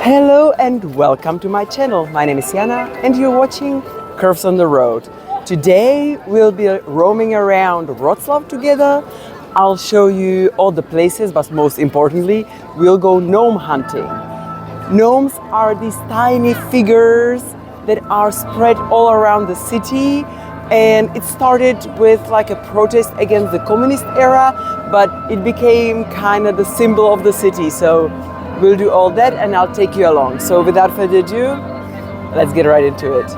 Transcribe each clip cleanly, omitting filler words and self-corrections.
Hello and welcome to my channel. My name is Jana and you're watching Curves on the Road. Today we'll be roaming around Wroclaw together. I'll show you all the places, but most importantly, we'll go gnome hunting. Gnomes are these tiny figures that are spread all around the city, and it started with like a protest against the communist era, but it became kind of the symbol of the city. So we'll do all that and I'll take you along. So without further ado, let's get right into it.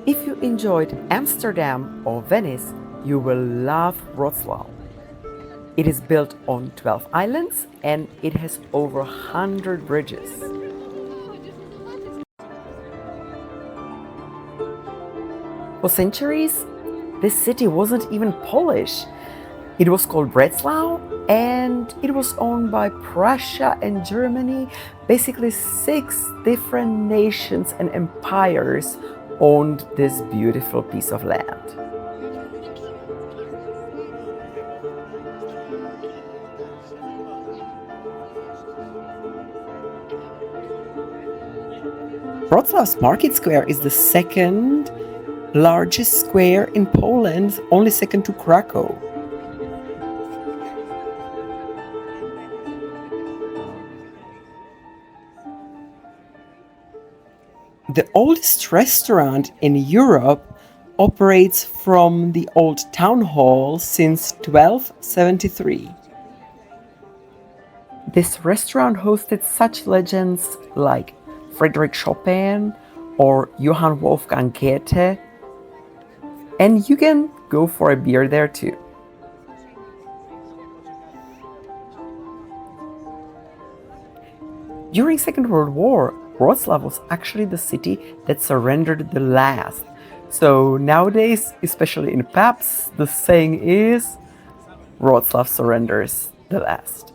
If you enjoyed Amsterdam or Venice, you will love Wroclaw. It is built on 12 islands and it has over 100 bridges. For centuries, this city wasn't even Polish. It was called Wroclaw and it was owned by Prussia and Germany. Basically 6 different nations and empires owned this beautiful piece of land. Wrocław's market square is the second largest square in Poland, only second to Krakow. The oldest restaurant in Europe operates from the old town hall since 1273. This restaurant hosted such legends like Frédéric Chopin or Johann Wolfgang Goethe, and you can go for a beer there too. During Second World War, Wroclaw was actually the city that surrendered the last. So nowadays, especially in pubs, the saying is Wroclaw surrenders the last.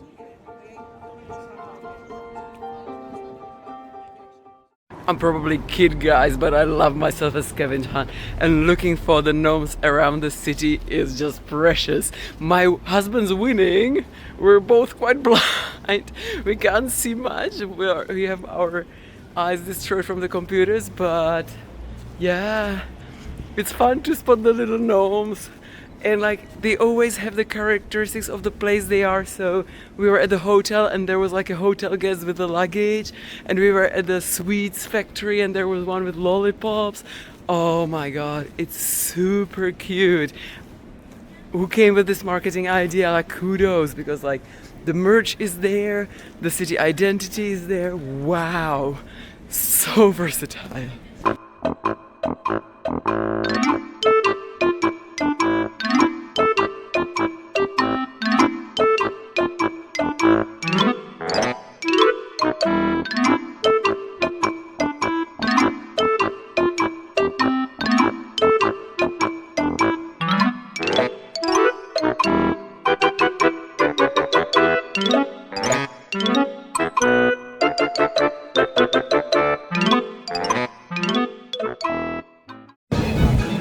I'm probably kid guys, but I love myself a scavenger hunt, and looking for the gnomes around the city is just precious. My husband's winning. We're both quite blind. We can't see much. We have our eyes destroyed from the computers, but yeah, it's fun to spot the little gnomes. And like they always have the characteristics of the place they are. So we were at the hotel and there was like a hotel guest with the luggage, and we were at the sweets factory and there was one with lollipops. Oh my god, it's super cute. Who came with this marketing idea? Like kudos, because like the merch is there, the city identity is there. Wow, so versatile.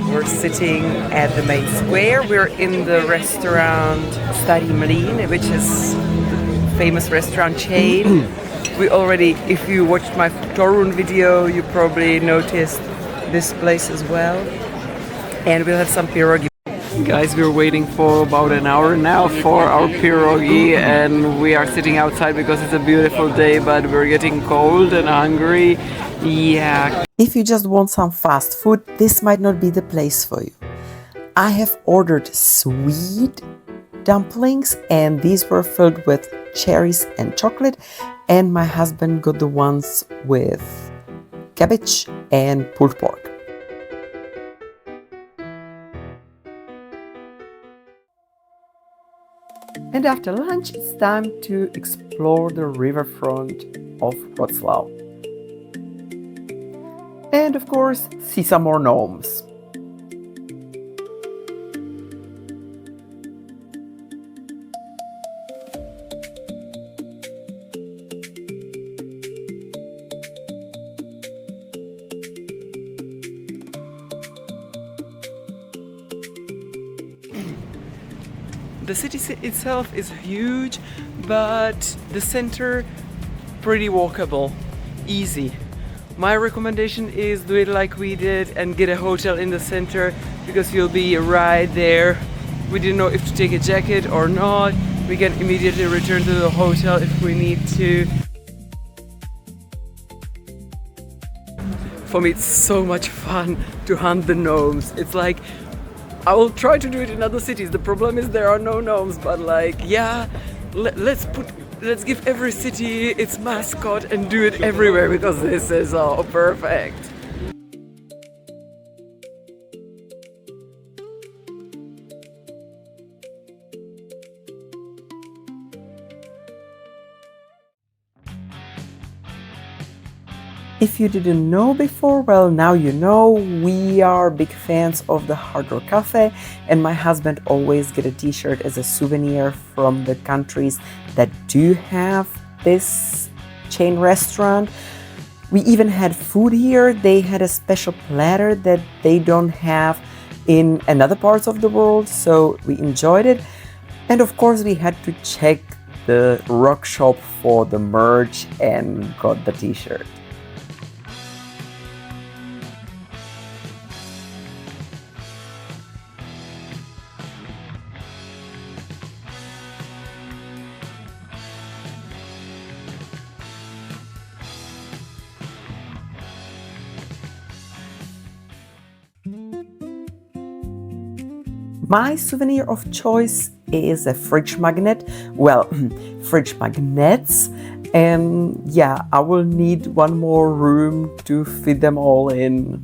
We're sitting at the main square. We're in the restaurant Starý Mlýn, which is the famous restaurant chain. We already, if you watched my Torun video, you probably noticed this place as well. And we'll have some pierogi. Guys, we're waiting for about an hour now for our pierogi, and we are sitting outside because it's a beautiful day, but we're getting cold and hungry. Yeah. If you just want some fast food, this might not be the place for you. I have ordered sweet dumplings, and these were filled with cherries and chocolate, and my husband got the ones with cabbage and pulled pork. And after lunch, it's time to explore the riverfront of Wroclaw. And of course, see some more gnomes. The city itself is huge, but the center pretty walkable, easy. My recommendation is do it like we did and get a hotel in the center because you'll be right there. We didn't know if to take a jacket or not. We can immediately return to the hotel if we need to. For me, it's so much fun to hunt the gnomes. It's like, I will try to do it in other cities. The problem is there are no gnomes, but like, yeah, let's give every city its mascot and do it everywhere because this is all perfect. If you didn't know before, well, now you know. We are big fans of the Hard Rock Cafe, and my husband always get a t-shirt as a souvenir from the countries that do have this chain restaurant. We even had food here. They had a special platter that they don't have in another parts of the world, so we enjoyed it. And of course we had to check the rock shop for the merch and got the t-shirt. My souvenir of choice is a fridge magnet. Well, fridge magnets. And yeah, I will need one more room to fit them all in.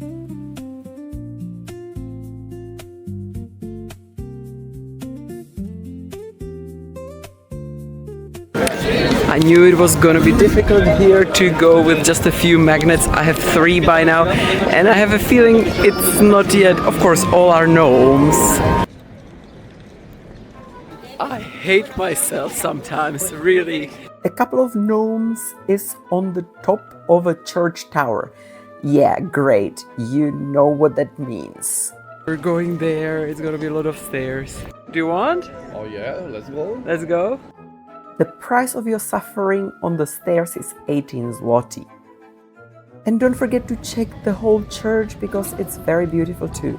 I knew it was gonna be difficult here to go with just a few magnets. I have 3 by now, and I have a feeling it's not yet, of course, all are gnomes. I hate myself sometimes, really. A couple of gnomes is on the top of a church tower. Yeah, great. You know what that means. We're going there. It's gonna be a lot of stairs. Do you want? Oh yeah, let's go. Let's go. The price of your suffering on the stairs is 18 zloty. And don't forget to check the whole church because it's very beautiful too.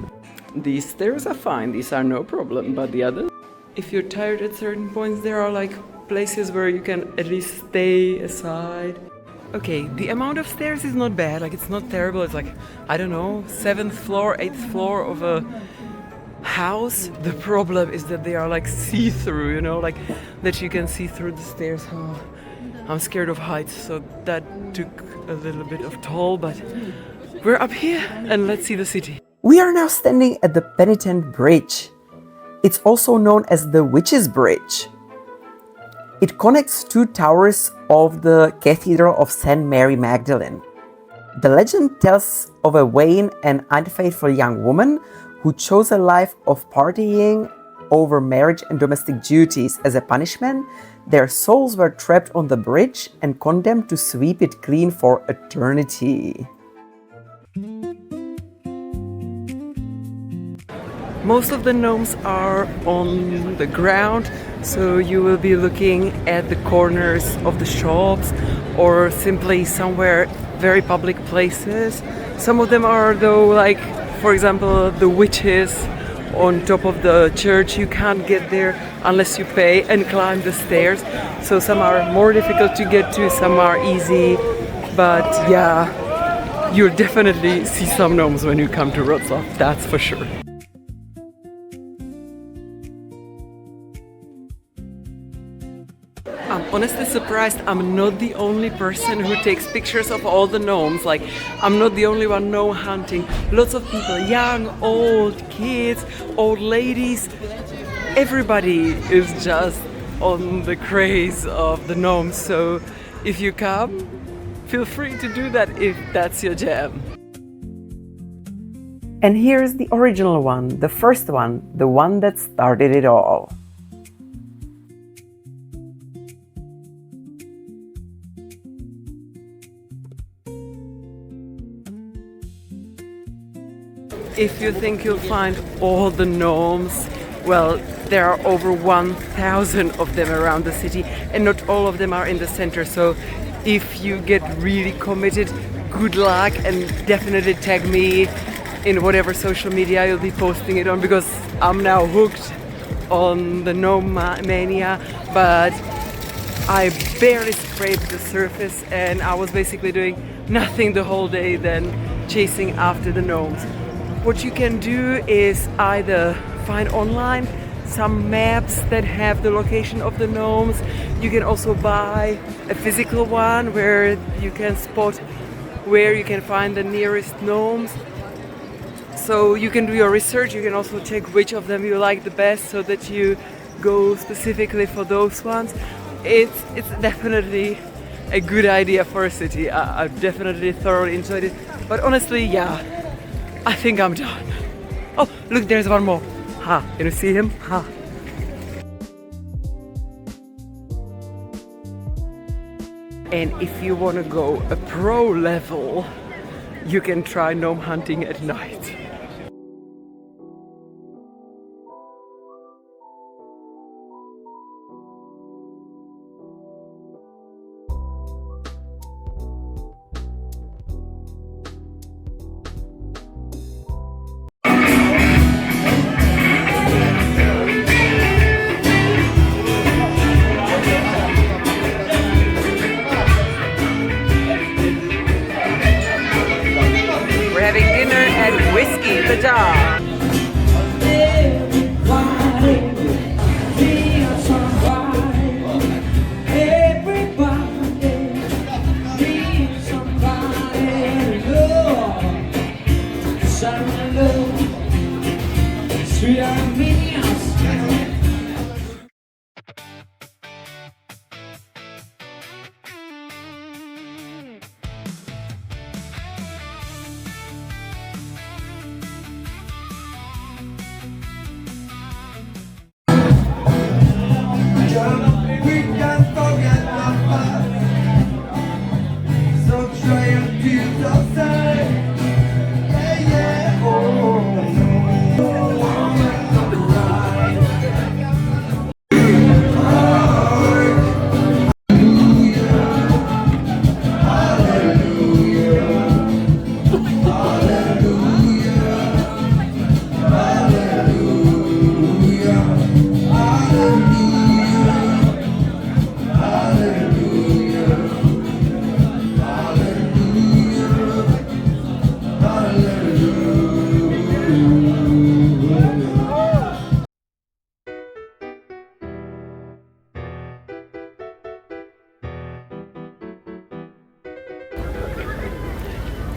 These stairs are fine, these are no problem, but the others? If you're tired at certain points, there are like places where you can at least stay aside. Okay, the amount of stairs is not bad, like it's not terrible. It's like, I don't know, 7th floor, 8th floor of a house. The problem is that they are like see-through, you know, like that you can see through the stairs. Oh, I'm scared of heights, so that took a little bit of toll, but we're up here and let's see the city. We are now standing at the Penitent Bridge. It's also known as the Witch's Bridge. It connects 2 towers of the Cathedral of St. Mary Magdalene. The legend tells of a vain and unfaithful young woman who chose a life of partying over marriage and domestic duties. As a punishment, their souls were trapped on the bridge and condemned to sweep it clean for eternity. Most of the gnomes are on the ground, so you will be looking at the corners of the shops or simply somewhere very public places. Some of them are though, like for example the witches on top of the church. You can't get there unless you pay and climb the stairs. So some are more difficult to get to, some are easy, but yeah, you'll definitely see some gnomes when you come to Wroclaw, that's for sure. I'm honestly surprised I'm not the only person who takes pictures of all the gnomes. Like, I'm not the only one gnome hunting. Lots of people, young, old, kids, old ladies, everybody is just on the craze of the gnomes. So if you come, feel free to do that if that's your jam. And here's the original one, the first one, the one that started it all. If you think you'll find all the gnomes Well, there are over 1,000 of them around the city, and not all of them are in the center. So if you get really committed, good luck, and definitely tag me in whatever social media you'll be posting it on, because I'm now hooked on the Gnome mania, but I barely scraped the surface and I was basically doing nothing the whole day then chasing after the gnomes. What you can do is either find online some maps that have the location of the gnomes. You can also buy a physical one where you can spot where you can find the nearest gnomes. So you can do your research. You can also check which of them you like the best so that you go specifically for those ones. It's definitely a good idea for a city. I've definitely thoroughly enjoyed it. But honestly, yeah, I think I'm done. Oh, look, there's one more. Ha, can you see him? Ha. And if you want to go a pro level, you can try gnome hunting at night. Having dinner and whiskey in the jar.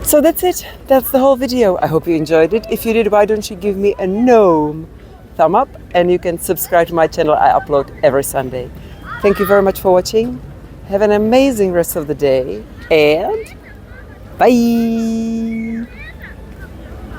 So that's it. That's the whole video. I hope you enjoyed it. If you did, why don't you give me a gnome thumb up, and you can subscribe to my channel. I upload every Sunday. Thank you very much for watching. Have an amazing rest of the day, and bye.